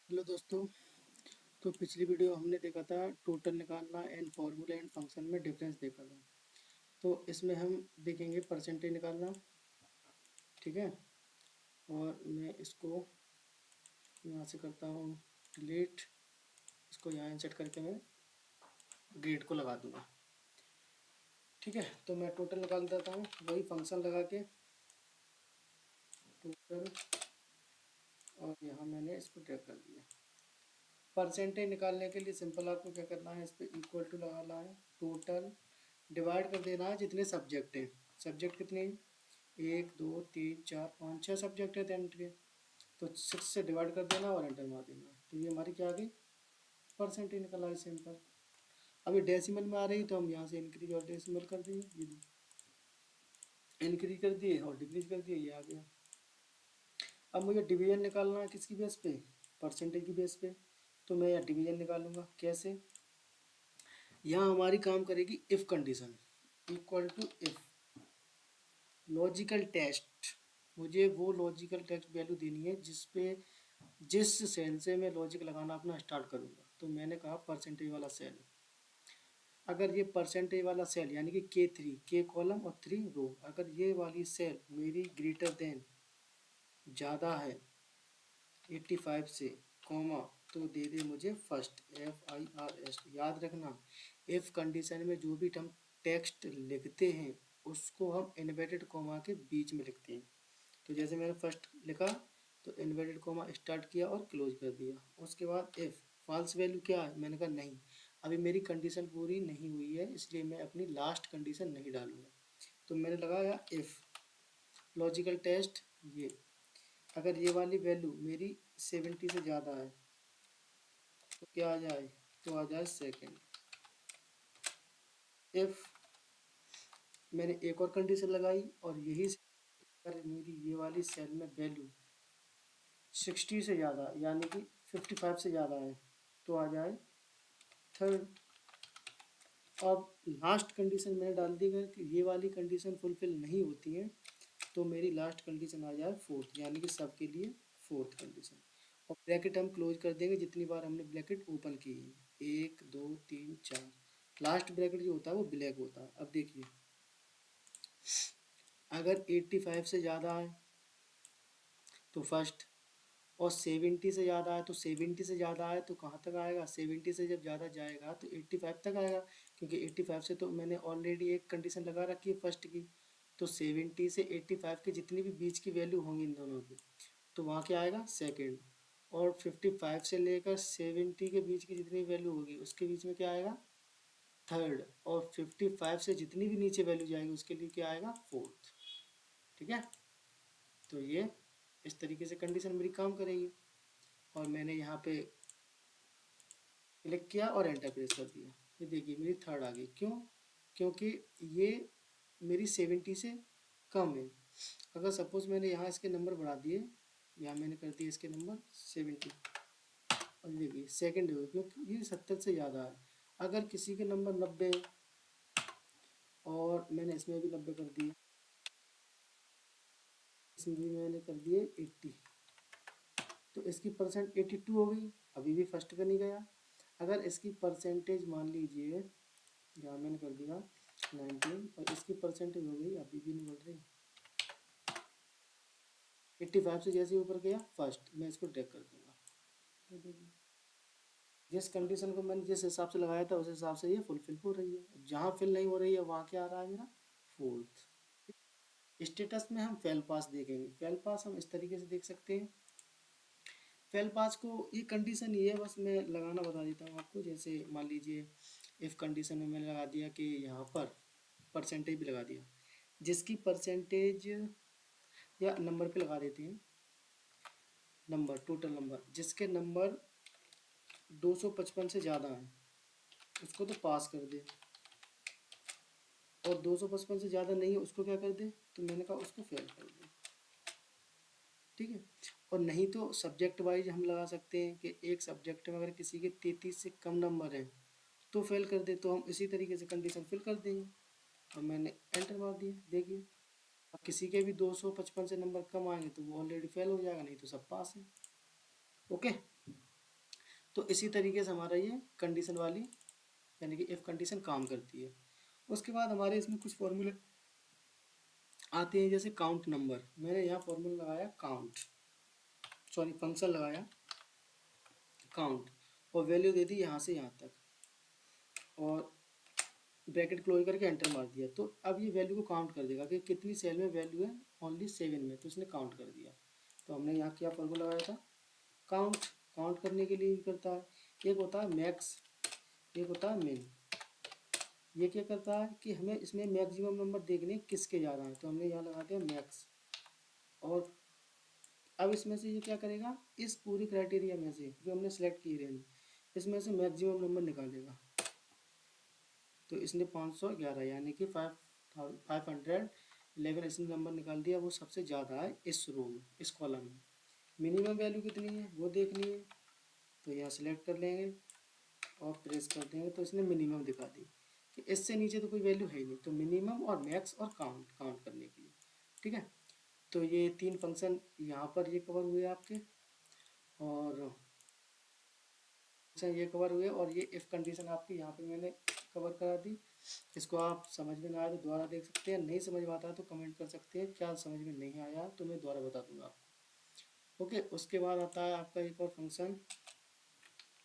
Hello दोस्तों। तो पिछली वीडियो हमने देखा था टोटल निकालना एंड फॉर्मूला एंड फंक्शन में डिफरेंस देखा था। तो इसमें हम देखेंगे परसेंटेज निकालना। ठीक है। और मैं इसको यहाँ से करता हूँ डिलीट। इसको यहाँ इंसर्ट करके मैं ग्रेड को लगा दूँगा। ठीक है। तो मैं टोटल निकाल देता हूँ वही फंक्शन लगा के टोटल, और यहाँ मैंने इसको ड्रैग कर दिया। परसेंटेज निकालने के लिए सिंपल आपको क्या करना है, इस पर इक्वल टू लगाना है, टोटल डिवाइड कर देना है जितने सब्जेक्ट हैं। सब्जेक्ट कितने हैं? 1 2 3 4 5 6 सब्जेक्ट है टेंथ के। तो 6 से डिवाइड कर देना और एंटर मार देना। तो ये हमारी क्या आ गई, परसेंटेज निकल आई सिंपल। अभी डेसिमल में आ रही तो हम यहाँ से इंक्रीज और डेसिमल कर दिए, ये इंक्रीज कर दिए और डिक्रीज कर दिए, ये आ गया। अब मुझे डिवीजन निकालना है किसकी बेस पे, परसेंटेज की बेस पे। तो मैं यहाँ डिवीजन निकालूंगा कैसे, यहाँ हमारी काम करेगी if condition, equal to if logical test. मुझे वो लॉजिकल टेस्ट वैल्यू देनी है जिस सेल से मैं लॉजिक लगाना अपना स्टार्ट करूँगा। तो मैंने कहा परसेंटेज वाला सेल। अगर ये परसेंटेज वाला सेल यानी कि K3, K कॉलम और 3 रो, अगर ये वाली सेल मेरी ग्रेटर देन ज़्यादा है 85 से, कॉमा, तो दे दे मुझे फर्स्ट, FIRST। याद रखना, इफ़ कंडीशन में जो भी हम टेक्स्ट लिखते हैं उसको हम इन्वर्टेड कॉमा के बीच में लिखते हैं। तो जैसे मैंने फर्स्ट लिखा तो इन्वर्टेड कॉमा स्टार्ट किया और क्लोज कर दिया। उसके बाद इफ़ फॉल्स वैल्यू क्या है, मैंने कहा नहीं, अभी मेरी कंडीशन पूरी नहीं हुई है इसलिए मैं अपनी लास्ट कंडीशन नहीं डालूंगा। तो मैंने लगाया इफ़ लॉजिकल टेस्ट, ये अगर ये वाली वैल्यू मेरी 70 से ज़्यादा है तो क्या आ जाए, तो आ जाए सेकेंड। इफ़ मैंने एक और कंडीशन लगाई और यही अगर मेरी ये वाली सेल में वैल्यू 60 से ज़्यादा यानी कि 55 से ज़्यादा है तो आ जाए थर्ड। अब लास्ट कंडीशन मैंने डाल दी है कि ये वाली कंडीशन फुलफिल नहीं होती है तो मेरी लास्ट कंडीशन आ जाए फोर्थ, यानी कि सबके लिए फोर्थ कंडीशन। और ब्रैकेट हम क्लोज कर देंगे जितनी बार हमने ब्रैकेट ओपन की है, 1 2 3 4। लास्ट ब्रैकेट जो होता है वो ब्लैक होता है। अब देखिए, अगर 85 से ज़्यादा है तो फर्स्ट, और 70 से ज़्यादा है तो 70 से ज़्यादा है तो कहाँ तक आएगा, 70 से जब ज़्यादा जाएगा तो 85 तक आएगा, क्योंकि 85 से तो मैंने ऑलरेडी एक कंडीशन लगा रखी है फर्स्ट की। तो 70 से 85 की जितनी भी बीच की वैल्यू होंगी इन दोनों की, तो वहाँ क्या आएगा सेकेंड। और 55 से लेकर 70 के बीच की जितनी वैल्यू होगी उसके बीच में क्या आएगा, थर्ड। और 55 से जितनी भी नीचे वैल्यू जाएगी उसके लिए क्या आएगा, फोर्थ। ठीक है। तो ये इस तरीके से कंडीशन मेरी काम करेगी। और मैंने यहाँ पे क्लिक किया और एंटर प्रेस कर दिया। ये देखिए मेरी थर्ड आ गई, क्यों, क्योंकि ये मेरी 70 से कम है। अगर सपोज मैंने यहाँ इसके नंबर बढ़ा दिए, यहाँ मैंने कर दिए इसके नंबर 70, और देखिए सेकंड हो क्योंकि ये 70 से ज़्यादा है। अगर किसी के नंबर 90 और मैंने इसमें भी 90 कर दिए, इसमें भी मैंने कर दिए 80, तो इसकी परसेंट 82 हो गई, अभी भी फर्स्ट पे नहीं गया। अगर इसकी परसेंटेज मान लीजिए, यहाँ मैंने कर दिया 19 और इसकी परसेंटेज हो गई, अभी भी नहीं बढ़ रही, 85 से जैसे ऊपर गया फर्स्ट, मैं इसको ड्रैग कर दूंगा। ये देखिए, जिस कंडीशन को मैंने जिस हिसाब से लगाया था उस हिसाब से ये फुलफिल हो रही है। जहाँ फिल नहीं हो रही है वहाँ क्या आ रहा है मेरा, फोर्थ। स्टेटस में हम फेल पास देखेंगे। फेल पास हम इस तरीके से देख सकते हैं। फेल पास को ये कंडीशन ये है, बस मैं लगाना बता देता हूँ आपको। जैसे मान लीजिए इफ़ कंडीशन में मैंने लगा दिया कि यहाँ पर परसेंटेज भी लगा दिया, जिसकी परसेंटेज, या नंबर पे लगा देते हैं, नंबर टोटल नंबर जिसके नंबर 255 से ज़्यादा है उसको तो पास कर दे, और 255 से ज़्यादा नहीं है उसको क्या कर दे, तो मैंने कहा उसको फेल कर दे। ठीक है। और नहीं तो सब्जेक्ट वाइज हम लगा सकते हैं कि एक सब्जेक्ट में अगर किसी के 33 से कम नंबर है तो फेल कर दे, तो हम इसी तरीके से कंडीशन फिल कर देंगे। और मैंने एंटर मार दिया, देखिए अब किसी के भी 255 से नंबर कम आएंगे तो वो ऑलरेडी फेल हो जाएगा, नहीं तो सब पास है। ओके। तो इसी तरीके से हमारा ये कंडीशन वाली यानी कि इफ़ कंडीशन काम करती है। उसके बाद हमारे इसमें कुछ फॉर्मूले आते हैं, जैसे काउंट नंबर। मैंने यहाँ फॉर्मूला लगाया काउंट, सॉरी फंक्शन लगाया काउंट, और वैल्यू दे दी यहाँ से यहाँ तक, और ब्रैकेट क्लोज करके एंटर मार दिया। तो अब ये वैल्यू को काउंट कर देगा कि कितनी सेल में वैल्यू है, ओनली 7 में, तो इसने काउंट कर दिया। तो हमने यहाँ क्या फॉर्मूला लगाया था, काउंट। काउंट करने के लिए करता है, एक होता है मैक्स, एक होता है मिन। ये क्या करता है कि हमें इसमें मैक्सिमम नंबर देखने किसके जा रहा है, तो हमने यहाँ लगा दिया मैक्स। और अब इसमें से ये क्या करेगा, इस पूरी क्राइटेरिया में से जो हमने सेलेक्ट की रेंज, इसमें से मैक्सिमम नंबर निकालेगा। तो इसने 511 यानी कि 511 इसने नंबर निकाल दिया, वो सबसे ज़्यादा है इस रो में, इस कॉलम में। मिनिमम वैल्यू कितनी है वो देखनी है, तो यहाँ सेलेक्ट कर लेंगे और प्रेस कर देंगे, तो इसने मिनिमम दिखा दी कि इससे नीचे तो कोई वैल्यू है ही नहीं। तो मिनिमम और मैक्स और काउंट काउंट करने के लिए, ठीक है। तो ये 3 फंक्शन यहाँ पर ये कवर हुए आपके, और ये कवर हुए, और ये इफ़ कंडीशन आपकी यहाँ पे मैंने कवर करा दी। इसको आप समझ में ना आए तो दोबारा देख सकते हैं, नहीं समझ में आता तो कमेंट कर सकते हैं, क्या समझ में नहीं आया तो मैं दोबारा बता दूंगा आपको। ओके, उसके बाद आता है आपका एक और फंक्शन,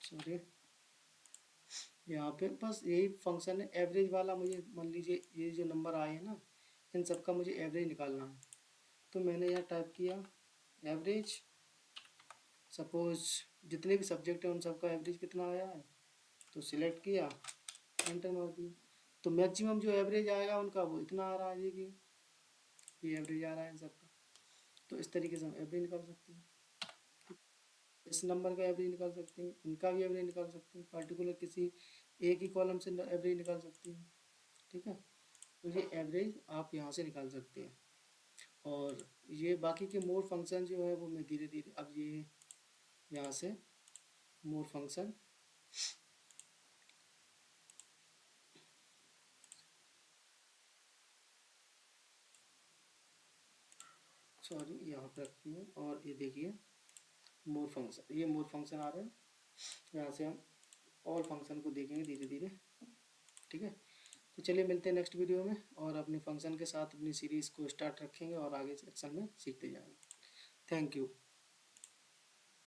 सॉरी यहाँ पे बस यही फंक्शन है एवरेज वाला। मुझे मान लीजिए ये जो नंबर आए हैं ना, इन सब का मुझे एवरेज निकालना है। तो मैंने यहाँ टाइप किया एवरेज, सपोज जितने भी सब्जेक्ट हैं उन सबका एवरेज कितना आया है, तो सिलेक्ट किया, एंटर मार दिया। तो मैक्सिमम जो एवरेज आएगा उनका वो इतना आ रहा है, ये एवरेज आ रहा है इन सबका। तो इस तरीके से हम एवरेज निकाल सकते हैं, इस नंबर का एवरेज निकाल सकते हैं, इनका भी एवरेज निकाल सकते हैं, पर्टिकुलर किसी एक ही कॉलम से एवरेज निकाल सकते हैं, ठीक है। तो ये एवरेज आप यहाँ से निकाल सकते हैं। और ये बाकी के मोर फंक्शन जो है वो मैं धीरे धीरे, अब ये यहाँ से मोर फंक्शन, सॉरी यहाँ पर रखती हूँ, और ये देखिए मोर फंक्शन, ये मोर फंक्शन आ रहे हैं। यहाँ से हम ऑल फंक्शन को देखेंगे धीरे धीरे, ठीक है। तो चलिए मिलते हैं नेक्स्ट वीडियो में, और अपने फंक्शन के साथ अपनी सीरीज़ को स्टार्ट रखेंगे और आगे सेक्शन में सीखते जाएंगे। Thank you.